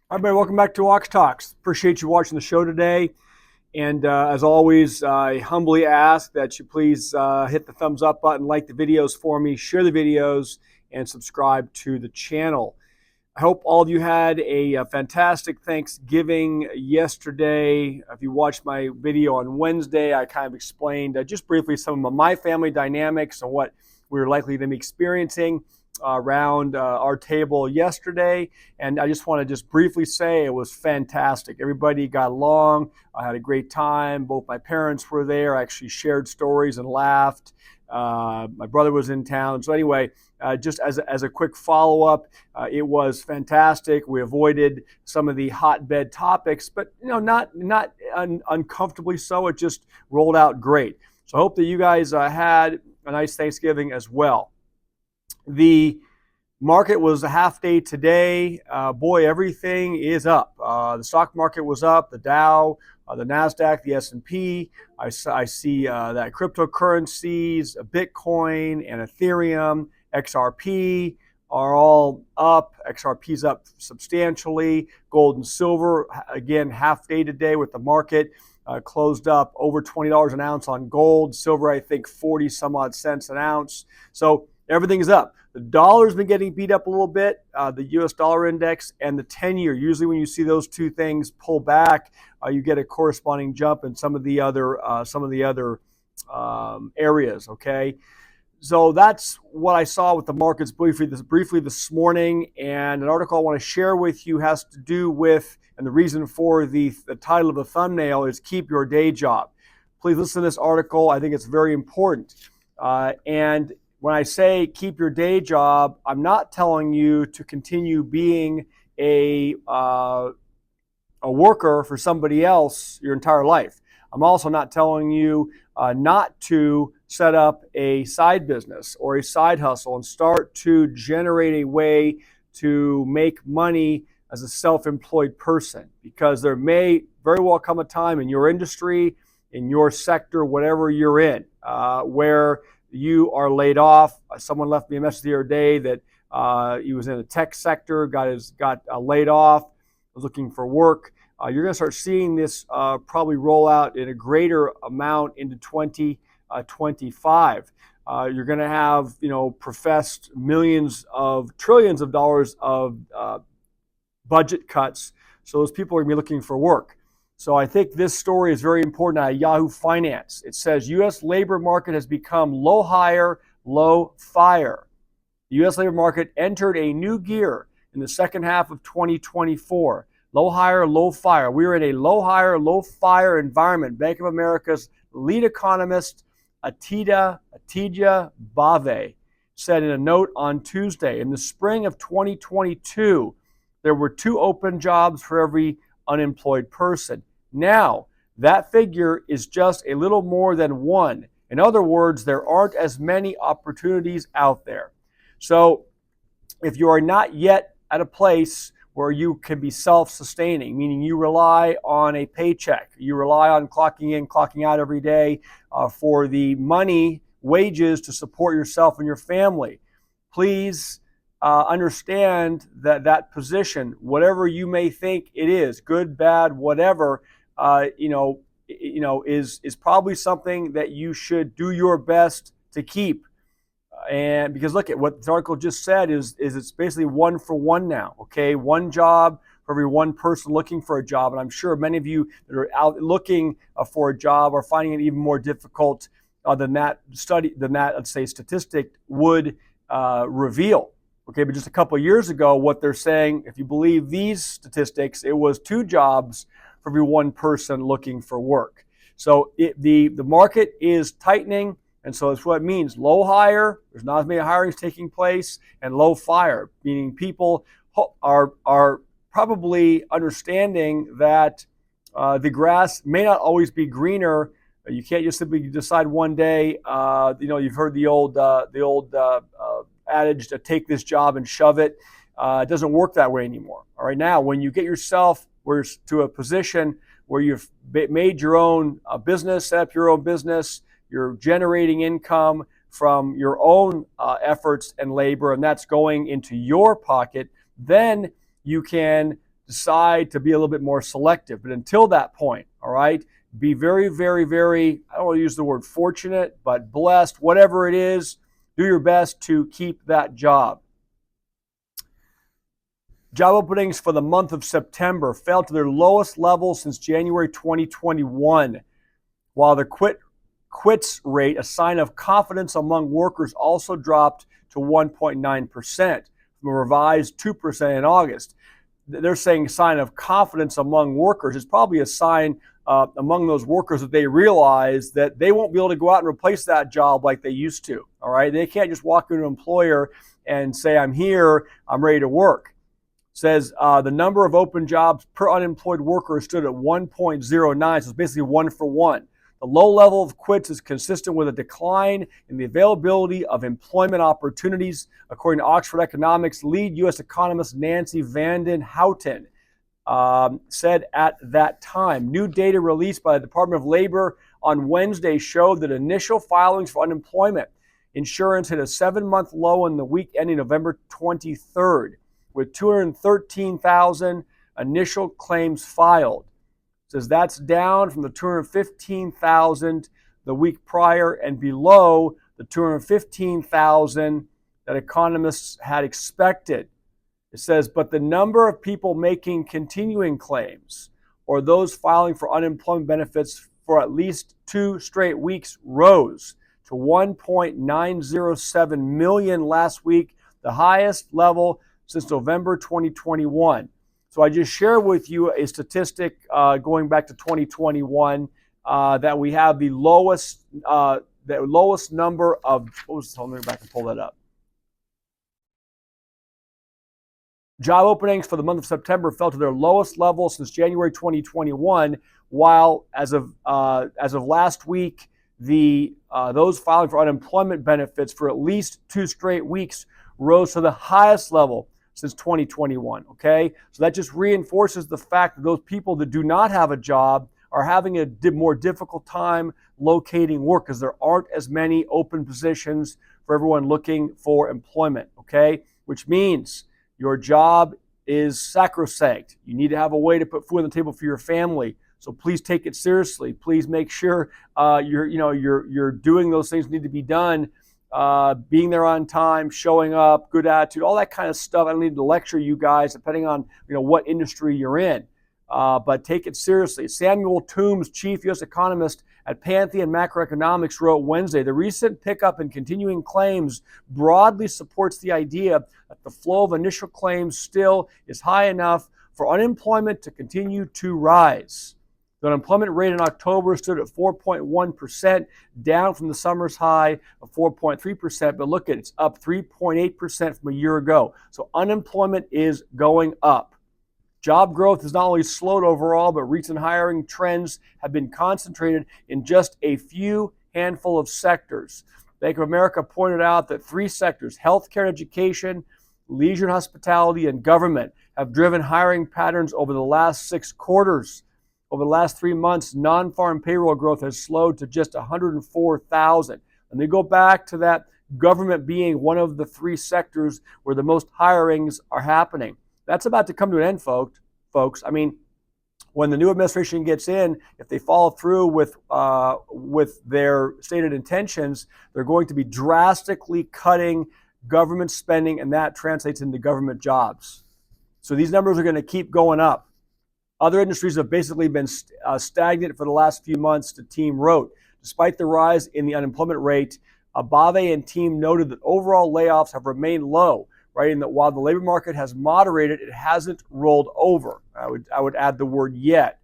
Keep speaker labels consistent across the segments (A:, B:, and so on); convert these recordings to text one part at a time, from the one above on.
A: Hi, everybody. Welcome back to Ox Talks. Appreciate you watching the show today. And as always, I humbly ask that you please hit the thumbs up button, like the videos for me, share the videos, and subscribe to the channel. I hope all of you had a fantastic Thanksgiving yesterday. If you watched my video on Wednesday, I kind of explained just briefly some of my family dynamics and what we were likely to be experiencing around our table yesterday. And I just want to just briefly say it was fantastic. Everybody got along. I had a great time. Both my parents were there. I actually shared stories and laughed. My brother was in town. So anyway, just as a quick follow-up, it was fantastic. We avoided some of the hotbed topics, but not uncomfortably so. It just rolled out great. So I hope that you guys had a nice Thanksgiving as well. The market was a half day today. Boy, everything is up. The stock market was up. The Dow, the NASDAQ, the S&P. I see that cryptocurrencies, Bitcoin and Ethereum, XRP are all up. XRP's up substantially. Gold and silver, again, half day today with the market. Closed up over $20 an ounce on gold. Silver, I think 40 some odd cents an ounce. So everything is up. The dollar's been getting beat up a little bit, the US dollar index and the 10-year. Usually when you see those two things pull back, you get a corresponding jump in some of the other areas, okay? So that's what I saw with the markets briefly this morning. And an article I want to share with you has to do with, and the reason for the title of the thumbnail is Keep Your Day Job. Please listen to this article. I think it's very important. And when I say keep your day job, I'm not telling you to continue being a worker for somebody else your entire life. I'm also not telling you not to set up a side business or a side hustle and start to generate a way to make money as a self-employed person, because there may very well come a time in your industry, in your sector, whatever you're in, where you are laid off. Someone left me a message the other day that he was in the tech sector, got laid off, was looking for work. You're going to start seeing this probably roll out in a greater amount into 2025. You're going to have, professed trillions of dollars of budget cuts. So those people are going to be looking for work. So I think this story is very important at Yahoo Finance. It says U.S. labor market has become low hire, low fire. The U.S. labor market entered a new gear in the second half of 2024. Low hire, low fire. We are in a low hire, low fire environment. Bank of America's lead economist, Atidja Bave, said in a note on Tuesday, in the spring of 2022, there were 2 open jobs for every unemployed person. Now, that figure is just a little more than 1. In other words, there aren't as many opportunities out there. So if you are not yet at a place where you can be self-sustaining, meaning you rely on a paycheck, you rely on clocking in, clocking out every day for the money, wages to support yourself and your family, please understand that position, whatever you may think it is, good, bad, whatever, is probably something that you should do your best to keep. And because look at what the article just said is it's basically 1 for 1 now. Okay, 1 job for every 1 person looking for a job, and I'm sure many of you that are out looking for a job are finding it even more difficult than that let's say statistic would reveal. Okay, but just a couple of years ago, what they're saying, if you believe these statistics, it was 2 jobs for every 1 person looking for work. So the market is tightening, and so that's what it means. Low hire, there's not as many hirings taking place, and low fire, meaning people are probably understanding that the grass may not always be greener. You can't just simply decide one day. You've heard the old adage to take this job and shove it. It doesn't work that way anymore. All right, now when you get yourself to a position where you've made your own business, set up your own business, you're generating income from your own efforts and labor, and that's going into your pocket, then you can decide to be a little bit more selective. But until that point, all right, be very, very, very, I don't want to use the word fortunate, but blessed, whatever it is, do your best to keep that job. Job openings for the month of September fell to their lowest level since January 2021, while the quits rate, a sign of confidence among workers, also dropped to 1.9% from a revised 2% in August. They're saying sign of confidence among workers. It's probably a sign among those workers that they realize that they won't be able to go out and replace that job like they used to. All right, they can't just walk into an employer and say, "I'm here, I'm ready to work." It says the number of open jobs per unemployed worker stood at 1.09, so it's basically 1 for 1. The low level of quits is consistent with a decline in the availability of employment opportunities, according to Oxford Economics lead U.S. economist Nancy Vanden Houten said at that time. New data released by the Department of Labor on Wednesday showed that initial filings for unemployment insurance hit a 7-month low in the week ending November 23rd, with 213,000 initial claims filed. It says that's down from the 215,000 the week prior and below the 215,000 that economists had expected. It says, but the number of people making continuing claims, or those filing for unemployment benefits for at least 2 straight weeks, rose to 1.907 million last week, the highest level since November 2021. So I just share with you a statistic going back to 2021 that we have the lowest number of, let me go back and pull that up. Job openings for the month of September fell to their lowest level since January 2021, while as of last week, those filing for unemployment benefits for at least 2 straight weeks rose to the highest level since 2021, okay? So that just reinforces the fact that those people that do not have a job are having a more difficult time locating work because there aren't as many open positions for everyone looking for employment, okay? Which means your job is sacrosanct. You need to have a way to put food on the table for your family. So please take it seriously. Please make sure you're doing those things that need to be done. Being there on time, showing up, good attitude, all that kind of stuff. I don't need to lecture you guys, depending on what industry you're in. But take it seriously. Samuel Toombs, chief U.S. economist at Pantheon Macroeconomics, wrote Wednesday, the recent pickup in continuing claims broadly supports the idea that the flow of initial claims still is high enough for unemployment to continue to rise. The unemployment rate in October stood at 4.1%, down from the summer's high of 4.3%, but look at it, it's up 3.8% from a year ago. So unemployment is going up. Job growth has not only slowed overall, but recent hiring trends have been concentrated in just a few handful of sectors. Bank of America pointed out that 3 sectors, healthcare, education, leisure and hospitality, and government, have driven hiring patterns over the last 6 quarters. Over the last 3 months, non-farm payroll growth has slowed to just 104,000. And they go back to that government being one of the 3 sectors where the most hirings are happening. That's about to come to an end, folks. I mean, when the new administration gets in, if they follow through with their stated intentions, they're going to be drastically cutting government spending, and that translates into government jobs. So these numbers are going to keep going up. Other industries have basically been stagnant for the last few months, the team wrote. Despite the rise in the unemployment rate, Abave and team noted that overall layoffs have remained low, writing that while the labor market has moderated, it hasn't rolled over. I would add the word yet.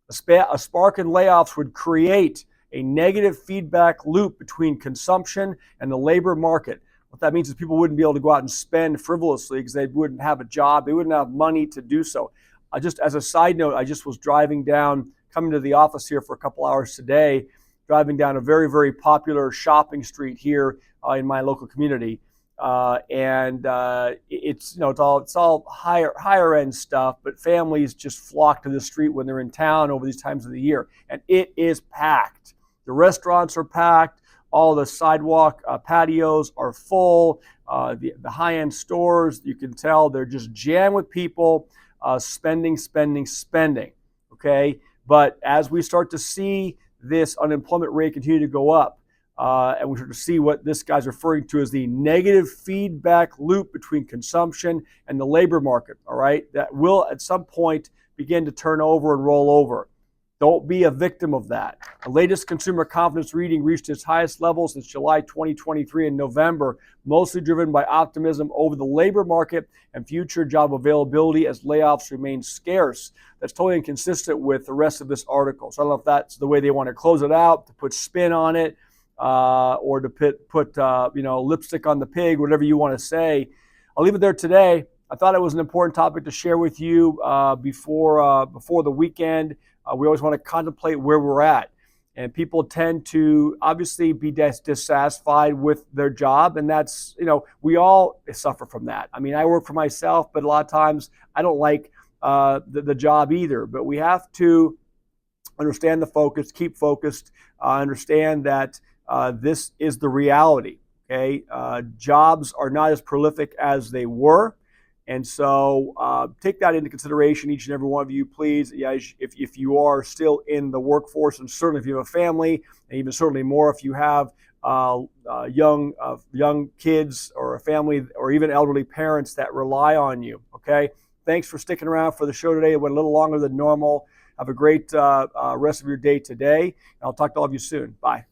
A: A spark in layoffs would create a negative feedback loop between consumption and the labor market. What that means is people wouldn't be able to go out and spend frivolously because they wouldn't have a job. They wouldn't have money to do so. Just as a side note, I just was coming to the office here for a couple hours today, driving down a very, very popular shopping street here in my local community. It's all higher end stuff, but families just flock to the street when they're in town over these times of the year, and it is packed. The restaurants are packed. All the sidewalk patios are full. The high-end stores, you can tell they're just jammed with people. spending, spending, spending. Okay, but as we start to see this unemployment rate continue to go up, and we start to see what this guy's referring to as the negative feedback loop between consumption and the labor market, all right, that will at some point begin to turn over and roll over. Don't be a victim of that. The latest consumer confidence reading reached its highest level since July 2023 in November, mostly driven by optimism over the labor market and future job availability as layoffs remain scarce. That's totally inconsistent with the rest of this article. So I don't know if that's the way they want to close it out, to put spin on it, or to put lipstick on the pig, whatever you want to say. I'll leave it there today. I thought it was an important topic to share with you before the weekend. We always want to contemplate where we're at. And people tend to obviously be dissatisfied with their job. And that's, we all suffer from that. I mean, I work for myself, but a lot of times I don't like the job either. But we have to understand the focus, keep focused, understand that this is the reality. Okay, jobs are not as prolific as they were. And so take that into consideration, each and every one of you, please. Yeah, if you are still in the workforce, and certainly if you have a family, and even certainly more if you have young kids or a family or even elderly parents that rely on you, okay? Thanks for sticking around for the show today. It went a little longer than normal. Have a great rest of your day today. I'll talk to all of you soon. Bye.